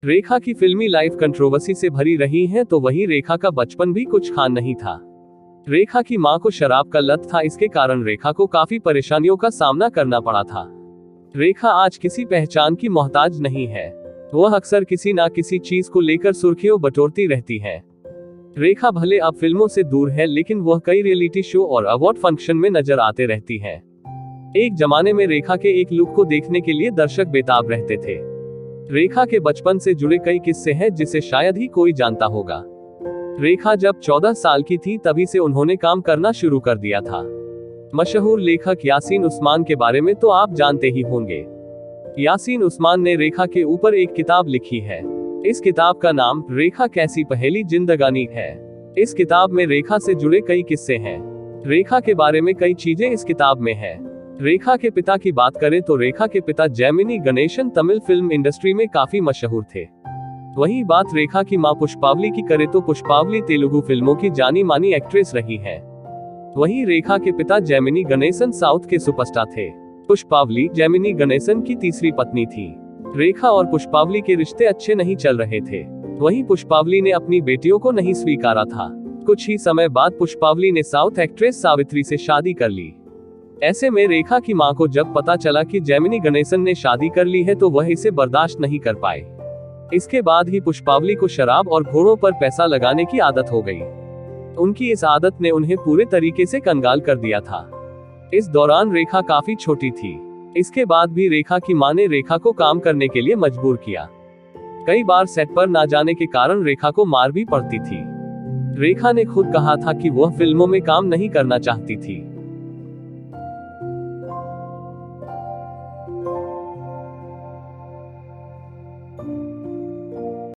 रेखा की फिल्मी life controversy से भरी रही है, तो वहीं रेखा का बचपन भी कुछ खास नहीं था। रेखा की मां को शराब का लत था, इसके कारण रेखा को काफी परेशानियों का सामना करना पड़ा था। रेखा आज किसी पहचान की मोहताज नहीं है। वह अक्सर किसी ना किसी चीज को लेकर सुर्खियों बटोरती रहती है। रेखा भले अब फिल्मों से दूर है, लेकिन वह कई रियलिटी शो और अवार्ड फंक्शन में नजर आते रहती है। एक जमाने में रेखा के एक लुक को देखने के लिए दर्शक बेताब रहते थे। रेखा के बचपन से जुड़े कई किस्से हैं जिसे शायद ही कोई जानता होगा। रेखा जब 14 साल की थी तभी से उन्होंने काम करना शुरू कर दिया था। मशहूर लेखक यासीन उस्मान के बारे में तो आप जानते ही होंगे। यासीन उस्मान ने रेखा के ऊपर एक किताब लिखी है। इस किताब का नाम रेखा कैसी पहेली जिंदगानी है। इस किताब में रेखा से जुड़े कई किस्से हैं। रेखा के बारे में कई चीजें इस किताब में है। रेखा के पिता की बात करें तो रेखा के पिता Gemini Ganesan Tamil film industry में काफी मशहूर थे। वहीं बात रेखा की मां पुष्पावली की करें तो पुष्पावली तेलुगु फिल्मों की जानी मानी एक्ट्रेस रही है। वहीं रेखा के पिता जेमिनी गणेशन साउथ के सुपरस्टार थे। पुष्पावली जेमिनी गणेशन की तीसरी पत्नी थी। रेखा और पुष्पावली के रिश्ते अच्छे नहीं चल रहे थे। वहीं पुष्पावली ने अपनी बेटियों को नहीं स्वीकारा था। कुछ ही समय बाद पुष्पावली ने साउथ एक्ट्रेस सावित्री से शादी कर ली। ऐसे में रेखा की मां को जब पता चला कि जेमिनी गणेशन ने शादी कर ली है तो वह इसे बर्दाश्त नहीं कर पाए। इसके बाद ही पुष्पावली को शराब और घोड़ों पर पैसा लगाने की आदत हो गई। उनकी इस आदत ने उन्हें पूरे तरीके से कंगाल कर दिया था। इस दौरान रेखा काफी छोटी थी। इसके बाद भी रेखा की मां ने रेखा को काम करने के लिए मजबूर किया। कई बार सेट पर ना जाने के कारण रेखा को मार भी पड़ती थी। रेखा ने खुद कहा था कि वह फिल्मों में काम नहीं करना चाहती थी।